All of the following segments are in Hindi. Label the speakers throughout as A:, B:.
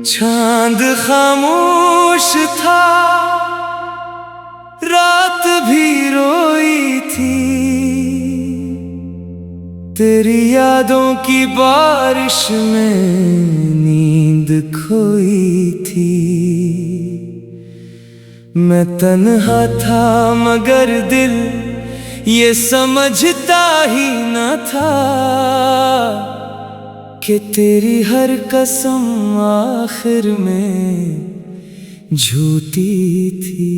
A: चांद खामोश था, रात भी रोई थी, तेरी यादों की बारिश में नींद खोई थी। मैं तन्हा था मगर दिल ये समझता ही न था कि तेरी हर कसम आखिर में झूठी थी।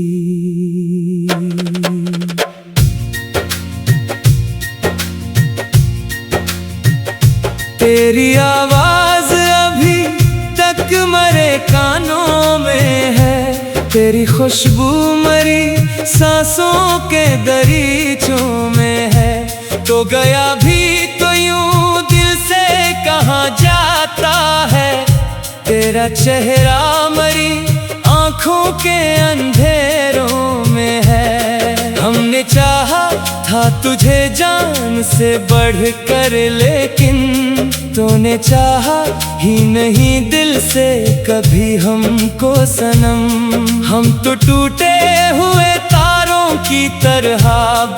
A: तेरी आवाज अभी तक मरे कानों में है, तेरी खुशबू मरी सांसों के दरीचों में है। तो गया भी तो यूं दिल से कहाँ जाता है, तेरा चेहरा मरी आंखों के अंधेरों में है। हमने चाहा था तुझे जान से बढ़कर, लेकिन तूने चाहा ही नहीं दिल से कभी हमको सनम। हम तो टूटे हुए तारों की तरह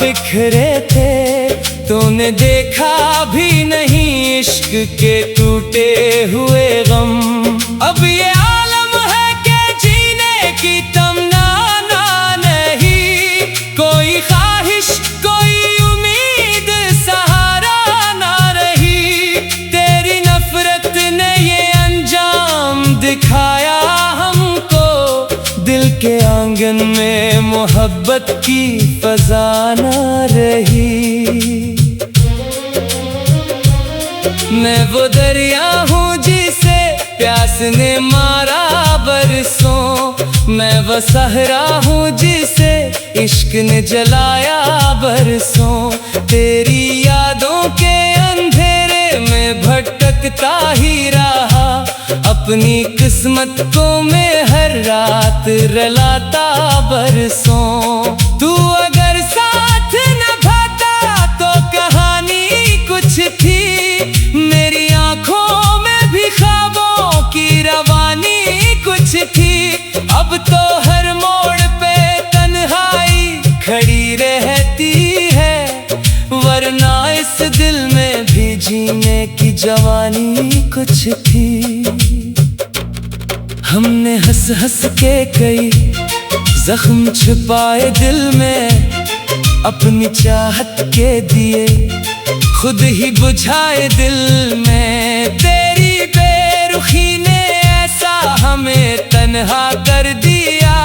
A: बिखरे थे, तूने देखा भी नहीं इश्क के टूटे हुए गम। अब ये आलम है कि जीने की तमन्ना नहीं, कोई ख्वाहिश कोई उम्मीद सहारा ना रही। तेरी नफरत ने ये अंजाम दिखाया हमको, दिल के आंगन में मोहब्बत की फजा ना रही। मैं वो दरिया हूँ जिसे प्यास ने मारा बरसों, मैं वो सहरा हूँ जिसे इश्क ने जलाया बरसों। तेरी यादों के अंधेरे में भटकता ही रहा, अपनी किस्मत को मैं हर रात रलाता बरसों। तू अगर साथ निभाता तो कहानी कुछ थी, मेरी आंखों में भी ख्वाबों की रवानी कुछ थी। अब तो हर मोड़ पे तन्हाई खड़ी रहती है, वरना इस दिल में भी जीने की जवानी कुछ थी। हमने हंस हंस के कई जख्म छुपाए दिल में, अपनी चाहत के दिए खुद ही बुझाए दिल में। तेरी बेरुखी ने ऐसा हमें तन्हा कर दिया,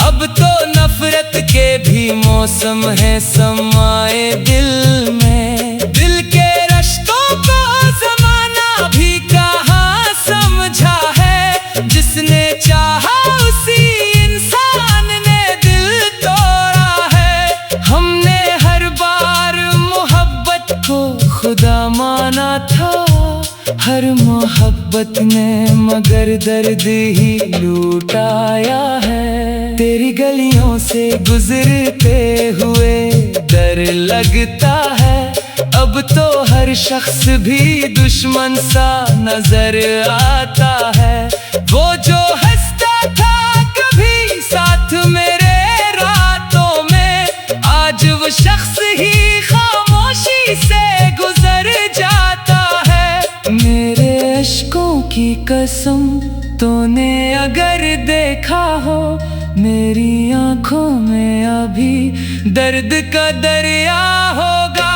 A: अब तो नफरत के भी मौसम है समाए दिल में। दिल के रिश्तों को जमाना भी कहाँ समझा है, जिसने चाहा उसी इंसान ने दिल तोड़ा है। हमने हर बार मोहब्बत को खुदा माना था, हर मोहब्बत ने मगर दर्द ही लूटाया है। तेरी गलियों से गुजरते हुए डर लगता है, अब तो हर शख्स भी दुश्मन सा नजर आता है। वो जो हंसता था कभी साथ मेरे रातों में, आज वो शख्स ही खामोशी से गुजर जाता है। मेरे अश्कों की कसम तूने अगर देखा हो, मेरी आंखों में अभी दर्द का दरिया होगा।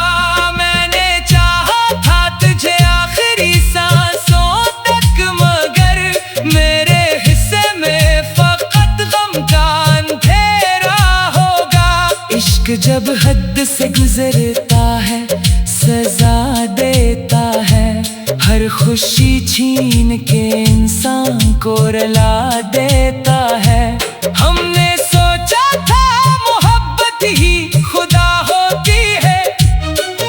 A: मैंने चाहा था तुझे आखिरी सांसों तक, मगर मेरे हिस्से में फकत गम का अंधेरा होगा। इश्क जब हद से गुजरता है सजा देता है, हर खुशी छीन के इंसान को रुला देता है। हमने सोचा था मोहब्बत ही खुदा होती है,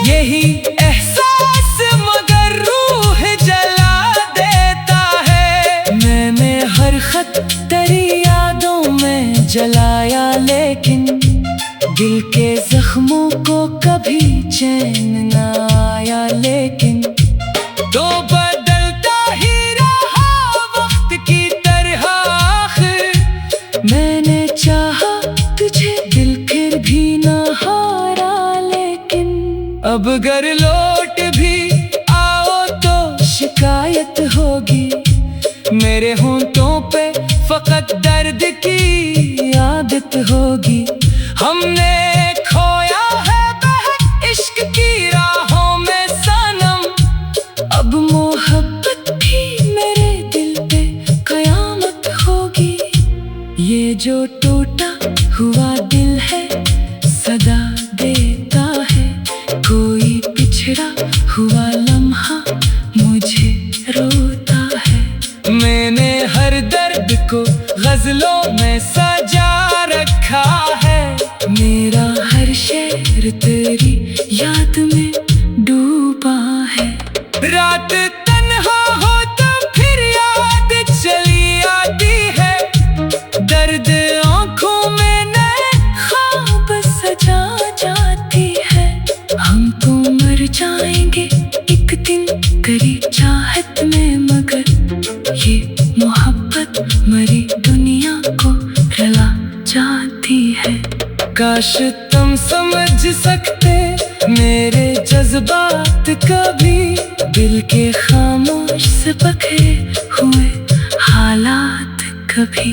A: यही एहसास मगर रूह जला देता है। मैंने हर खत तेरी यादों जलाया, लेकिन दिल के जख्मों को कभी चैन न आया, लेकिन तो बदलता ही रहा वक्त की तरह। आखिर मैंने चाहा तुझे, दिल फिर भी न हारा, लेकिन अब अगर लौट भी आओ तो शिकायत होगी। मेरे होंठों पे फकत दर्द की आदत होगी। हमने खोया है बहक इश्क की राहों में सनम, अब मोहब्बत भी मेरे दिल पे कयामत होगी। ये जो टूटा हुआ दिल है सदा देता है, कोई पिछड़ा हुआ लम्हा मुझे रोता है। मैंने हर दर्द को गजलों में सजा रखा है, मेरा हर शेर तेरी याद में डूबा है। रात तन्हा हो तो फिर याद चली आती है, दर्द आंखों में नए ख्वाब सजा जाती है। हम तो मर जाएंगे एक दिन करी चाहत में, मगर ये मोहब्बत मरी दुनिया को रुला जाती है। काश तुम समझ सकते मेरे जज्बात कभी, दिल के खामोश से पके हुए हालात कभी।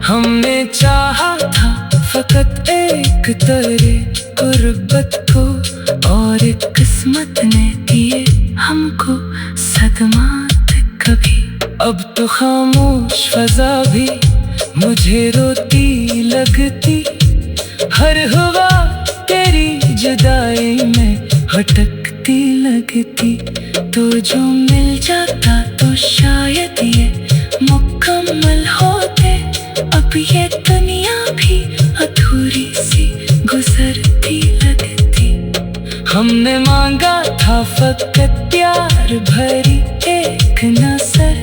A: हमने चाहा था फकत एक तेरे गुर्बत को, और एक किस्मत ने दिए हमको सदमात कभी। अब तो खामोश फजा भी मुझे रोती लगती, हर हवा तेरी जुदाई में भटकती लगती। तो जो मिल जाता तो शायद ये मुकम्मल होते, अब ये दुनिया भी अधूरी सी गुजरती लगती। हमने मांगा था फकत प्यार भरी एक नजर,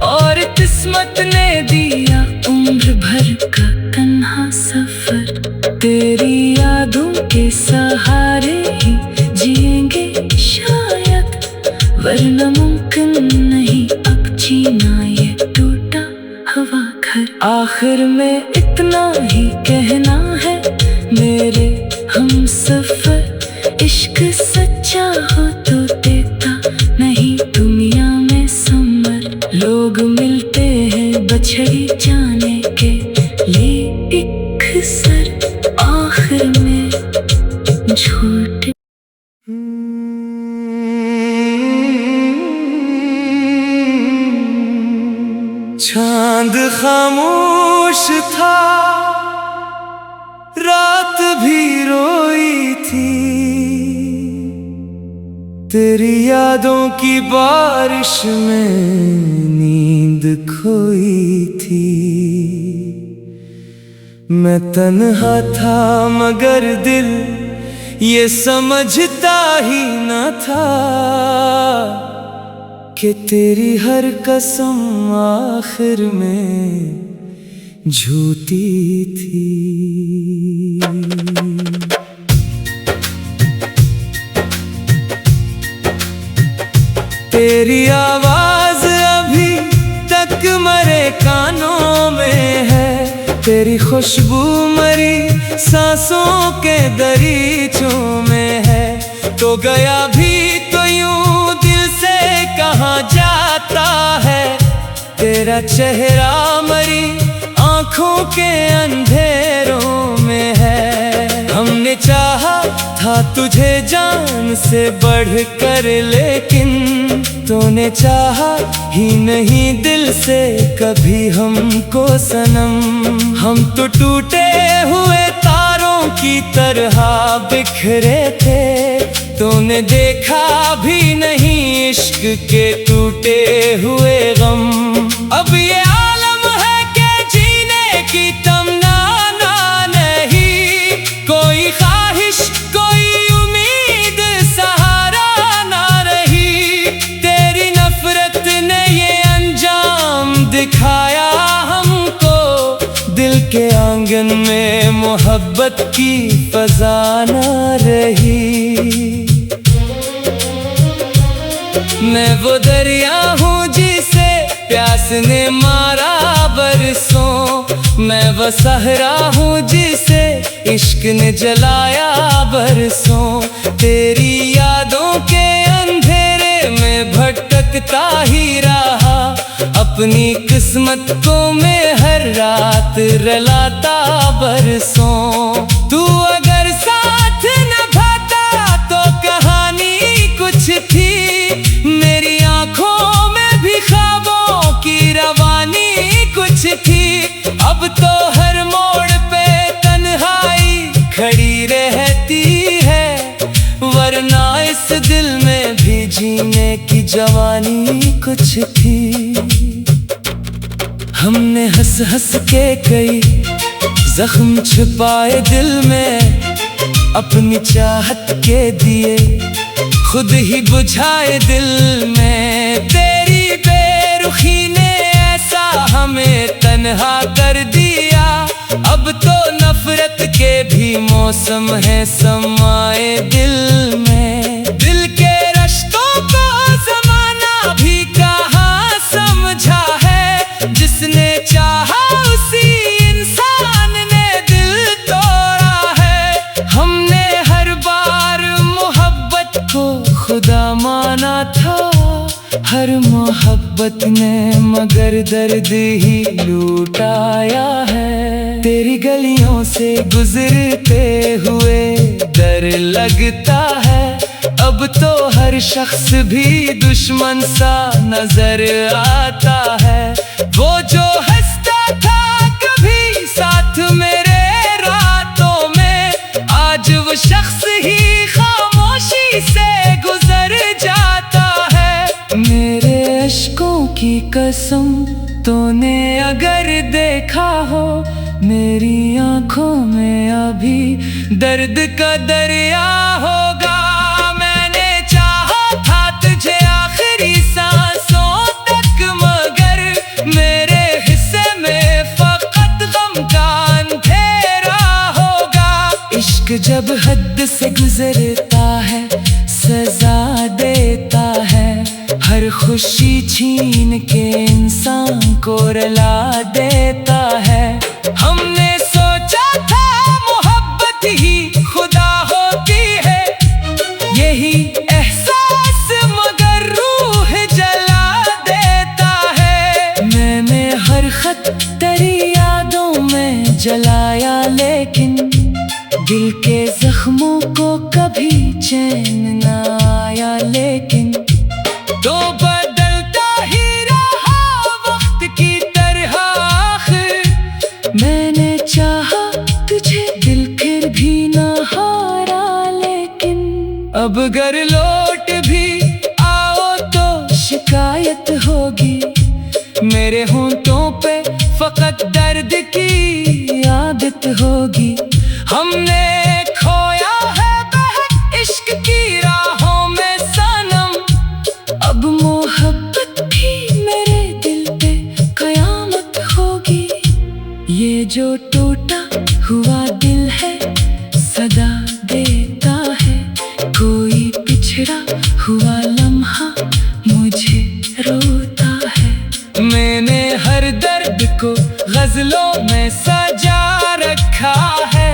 A: और किस्मत ने दिया उम्र भर का तन्हा सफर। तेरी यादों के सहारे ही जिएंगे शायद, वरना मुमकिन नहीं अब जीना ये टूटा हुआ घर। आखिर में इतना ही कहना है मेरे हम सफर, इश्क सच्चा हो तो देता नहीं दुनिया में समर। लोग मिलते हैं बछड़ी जाने के लिए एक सर, आखिर में झूठ। चांद खामोश था, रात भी रोई थी, तेरी यादों की बारिश में नींद खोई थी। मैं तन्हा था मगर दिल ये समझता ही न था कि तेरी हर कसम आखिर में झूठी थी। तेरी आवाज अभी तक मरे कानों में है, तेरी खुशबू मरी सांसों के दरीचों में है। तो गया भी तो यूं दिल से कहाँ जाता है, तेरा चेहरा मरी आँखों के अंधेरों में है। हमने चाहा था तुझे जान से बढ़कर, लेकिन तूने चाहा ही नहीं दिल से कभी हमको सनम। हम तो टूटे हुए तारों की तरह बिखरे थे, तूने देखा भी नहीं इश्क के टूटे हुए गम। अब ये आलम है कि जीने की तमन्ना नहीं, कोई ख्वाहिश कोई उम्मीद सहारा ना रही। तेरी नफरत ने ये अंजाम दिखाया हमको, दिल के आंगन में मोहब्बत की फजा ना रही। मैं वो दरिया हूँ जिसे प्यास ने मारा बरसों, मैं वो सहरा हूँ जिसे इश्क ने जलाया बरसों। तेरी यादों के अंधेरे में भटकता ही रहा, अपनी किस्मत को मैं हर रात रलाता बरसों। तू अगर साथ निभाता तो कहानी कुछ थी, मेरी आंखों में भी ख्वाबों की रवानी कुछ थी। अब तो हर मोड़ पे तन्हाई खड़ी रहती है, वरना इस दिल में भी जीने की जवानी कुछ थी। हमने हंस हंस के कई जख्म छिपाए दिल में, अपनी चाहत के दिए खुद ही बुझाए दिल में। तेरी बेरुखी ने ऐसा हमें तन्हा कर दिया, अब तो नफरत के भी मौसम है समाए दिल में। दिल के रिश्तों को जमाना भी कहाँ समझा है, जिसने चाहा उसी इंसान ने दिल तोड़ा है। हमने हर बार मोहब्बत को खुदा माना था, हर मोहब्बत ने मगर दर्द ही लूटाया है। तेरी गलियों से गुजरते हुए डर लगता है, अब तो हर शख्स भी दुश्मन सा नजर आता है। वो जो हंसता था कभी साथ मेरे रातों में, आज वो शख्स ही खामोशी से गुजर जाता है। मेरे अश्कों की कसम तूने अगर देखा हो, मेरी आंखों में अभी दर्द का दरिया होगा। मैंने चाहा था तुझे आखिरी सांसों तक, मगर मेरे हिस्से में फकत गम का अंधेरा होगा। इश्क जब हद से गुजरता है सजा देता है, हर खुशी छीन के इंसान को रुला देता है। हमने सोचा था मोहब्बत ही खुदा होती है, यही एहसास मगर रूह जला देता है। मैंने हर खत तेरी यादों में जलाया, लेकिन दिल के जख्मों को कभी चैन न आया। लेकिन तो बदलता ही रहा वक्त की तरह आखिर, मैंने चाहा तुझे दिल फिर भी न हारा। लेकिन अब अगर लौट भी आओ तो शिकायत होगी, मेरे होंठों पे फकत दर्द की आदत होगी। हमने खोया है बहक इश्क की राहों में सनम, अब मोहब्बत भी मेरे दिल पे कयामत होगी। ये जो टूटा हुआ दिल है सदा देता है, कोई पिछड़ा हुआ लम्हा मुझे रोता है। मैंने हर दर्द को गजलों में सजा रखा है,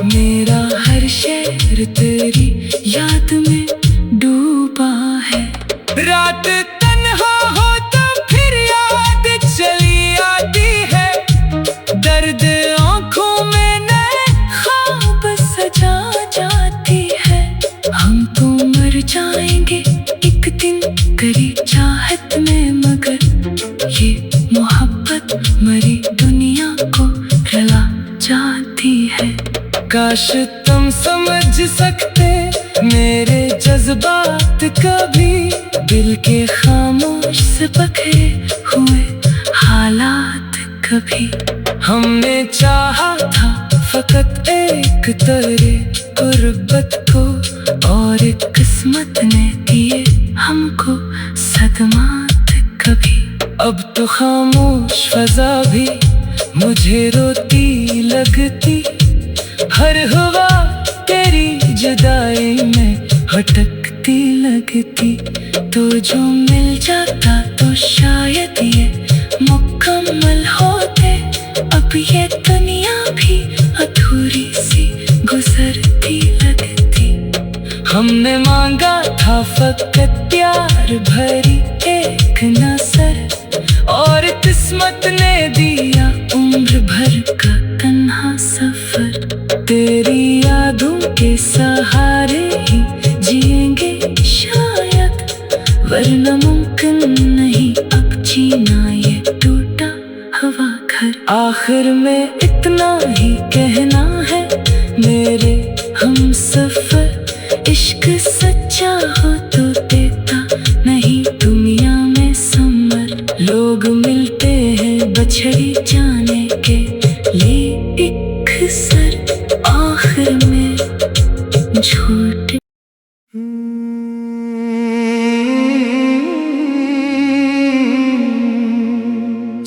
A: मेरा हर शेर तेरी याद में डूबा है। रात तन्हा हो तो फिर याद चली आती है, दर्द आंखों में नए ख्वाब सजा जाती है। हम तो मर जाएंगे एक दिन करी चाहत में, मगर ये मोहब्बत मरी दुनिया को रुला जाती है। काश तुम समझ सकते मेरे जज्बात कभी, दिल के खामोश से पके हुए हालात कभी। हमने चाहा था फकत एक तेरे गुर्बत को, और एक किस्मत ने दिए हमको सदमात कभी। अब तो खामोश फजा भी मुझे रोती लगती, हर हवा तेरी जुदाई में भटकती धरती लगती, तो जो मिल जाता तो शायद ये मुकम्मल होते। अब ये दुनिया भी अधूरी सी गुजरती लगती। हमने मांगा था फकत प्यार भरी एक नजर, और किस्मत ने दिया उम्र भर का तन्हा सफर। तेरी यादों के सहारे ही जिएंगे शायद, वरना मुमकिन नहीं अब जीना ये टूटा हुआ घर। आखिर में इतना ही कहना है मेरे हम सफर, इश्क सच्चा हो तो देता नहीं दुनिया में समर। लोग मिलते हैं बछड़ी जाने के लिए एक सर, आखिर में झूठ।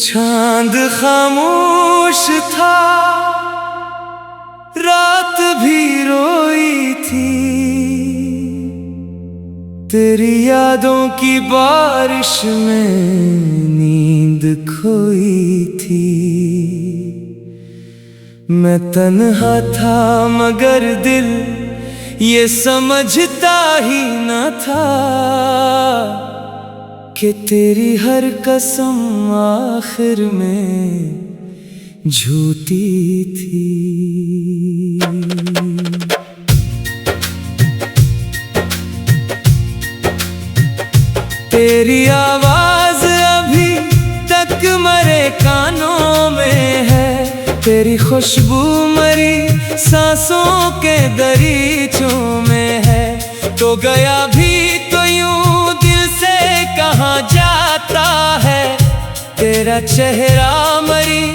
A: चांद खामोश था, रात भी रोई थी, तेरी यादों की बारिश में नींद खोई थी। मैं तन्हा था मगर दिल ये समझता ही न था कि तेरी हर कसम आखिर में झूठी थी। तेरी आवाज अभी तक मरे कानों में है, तेरी खुशबू मरी सांसों के दरीचों में है। तो गया भी तो यूं दिल से कहाँ जाता है, तेरा चेहरा मरी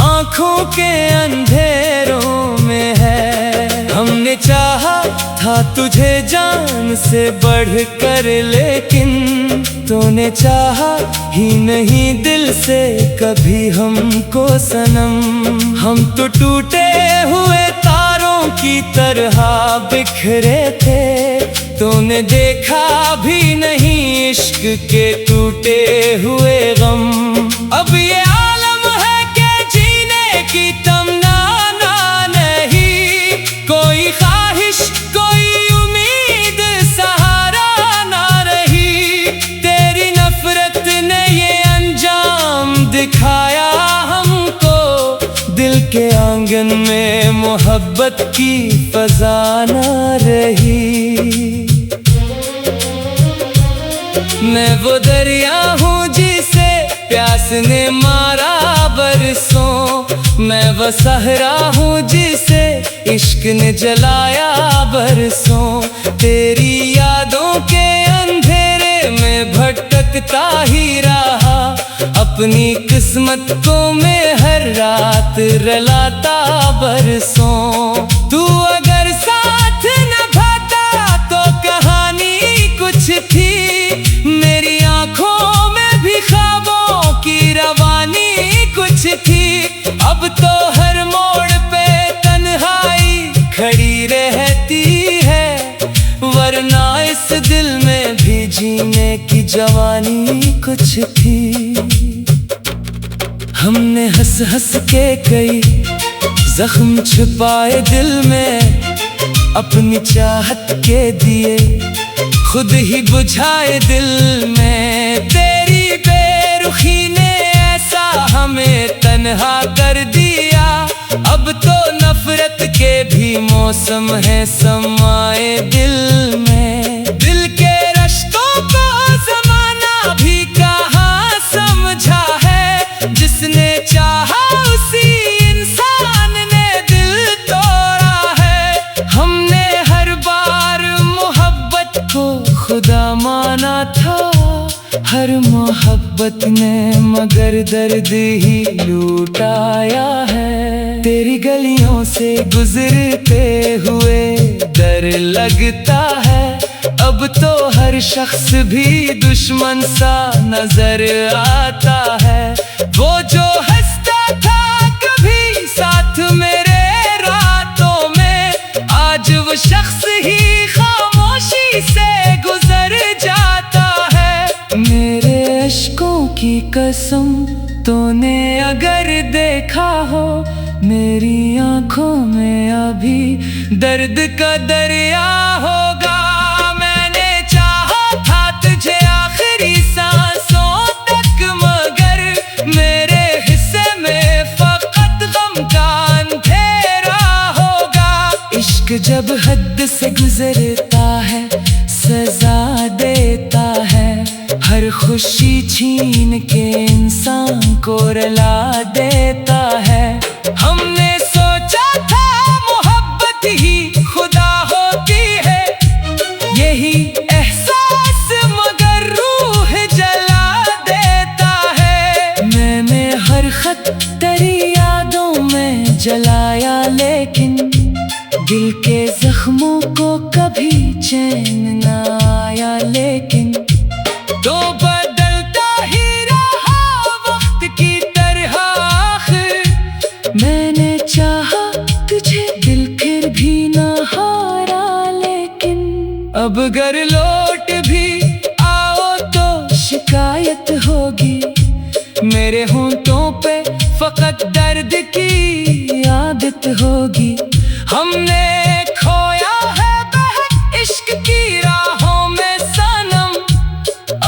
A: आँखों के अंधेरों में है। हमने चाहा था तुझे जान से बढ़कर, लेकिन तूने चाहा ही नहीं दिल से कभी हमको सनम। हम तो टूटे हुए तारों की तरह बिखरे थे, तूने देखा भी नहीं इश्क के टूटे हुए गम। अब ये आलम है कि जीने की तमन्ना नहीं, कोई ख्वाहिश कोई उम्मीद सहारा ना रही। तेरी नफरत ने ये अंजाम दिखाया हमको, दिल के आंगन में मोहब्बत की फजा ना रही। मैं वो दरिया हूँ जिसे प्यास ने मारा बरसों, मैं वो सहरा हूँ जिसे इश्क ने जलाया बरसों। तेरी यादों के अंधेरे में भटकता ही रहा, अपनी किस्मत को मैं हर रात रलाता बरसों। तू अगर साथ निभाता तो कहानी कुछ थी, मेरी आंखों में भी ख्वाबों की रवानी कुछ थी। अब तो हर मोड़ पे तन्हाई खड़ी रहती है, वरना इस दिल में भी जीने की जवानी कुछ थी। हमने हंस हंस के कई जख्म छुपाए दिल में, अपनी चाहत के दिए खुद ही बुझाए दिल में। तेरी बेरुखी ने ऐसा हमें तन्हा कर दिया, अब तो नफरत के भी मौसम है समाए दिल में। दिल के रिश्तों को जमाना भी कहाँ समझा है, जिसने चाहा उसी इंसान ने दिल तोड़ा है। हमने हर बार मोहब्बत को खुदा माना था, हर मोहब्बत ने मगर दर्द ही लूटाया है। तेरी गलियों से गुजरते हुए डर लगता है, अब तो हर शख्स भी दुश्मन सा नजर आता है। वो जो हंसता था कभी साथ मेरे रातों में, आज वो शख्स ही खामोशी से कसम तूने अगर देखा हो, मेरी आंखों में अभी दर्द का दरिया होगा। मैंने चाहा था तुझे आखिरी सांसों तक, मगर मेरे हिस्से में फकत गम का अंधेरा होगा। इश्क जब हद से गुजरता है, सजा देता है, हर खुशी छीन के इंसान को रुला देता है। हमने सोचा था मोहब्बत ही खुदा होती है, यही एहसास मगर रूह जला देता है। मैंने हर खत तेरी यादों में जलाया, लेकिन दिल के जख्मों को कभी चैन न आया। लेकिन तो बदलता ही रहा वक्त की तरह आखिर, मैंने चाहा तुझे दिल फिर भी न हारा। लेकिन अब अगर लौट भी आओ तो शिकायत होगी, मेरे होंठों पे फकत दर्द की आदत होगी। हमने खोया है बहक इश्क की राहों में सनम,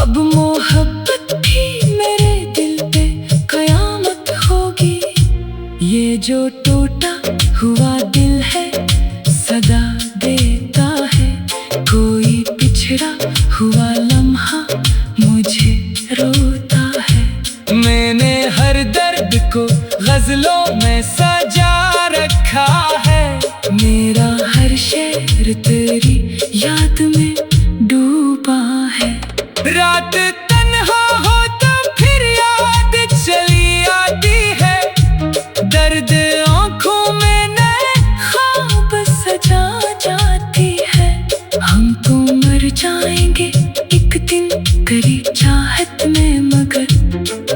A: अब मोहब्बत भी मेरे दिल पे कयामत होगी। ये जो टूटा हुआ दिल है सदा देता है, कोई पिछड़ा हुआ लम्हा मुझे रोता है। मैंने हर दर्द को गजलों में सजा रखा है, मेरा हर शेर तेरी याद में डूबा है। रात तन्हा हो तो फिर याद चली आती है, दर्द आंखों में नए ख्वाब सजा जाती है। हम तो मर जाएंगे एक दिन करीब चाहत में, मगर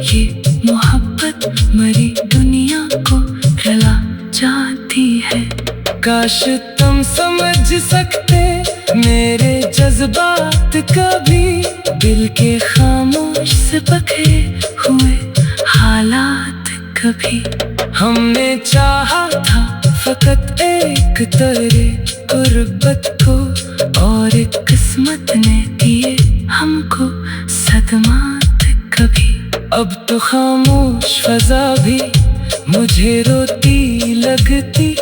A: ये मोहब्बत मरी दुनिया को रुला जाती है। काश तुम समझ सकते मेरे जज्बात कभी, दिल के खामोश से पके हुए हालात कभी। हमने चाहा था फकत एक तेरे गुर्बत को, और एक किस्मत ने दिए हमको सदमात कभी। अब तो खामोश फजा भी मुझे रोती लगती,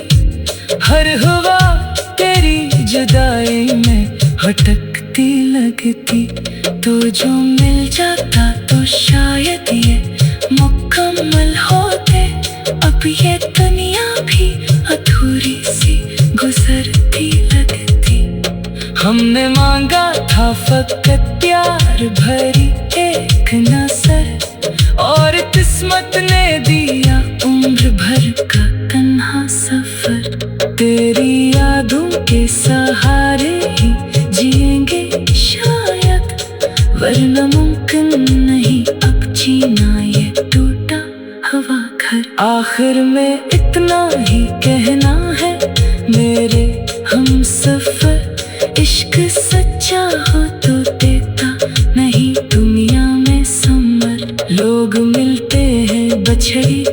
A: हर हवा तेरी जुदाई में भटकती लगती। तो जो मिल जाता तो शायद ये मुकम्मल होते, अब ये दुनिया भी अधूरी सी गुजरती लगती। हमने मांगा था फकत प्यार भरी एक नजर, और किस्मत ने दिया उम्र भर का तन्हा सफर। तेरी यादों के सहारे ही जिएंगे शायद, वरना मुमकिन नहीं अब जीना ये टूटा हुआ घर। आखिर में इतना ही कहना है मेरे हम सफर, इश्क सच्चा हो तो देता नहीं दुनिया में समर। लोग मिलते हैं बछड़ी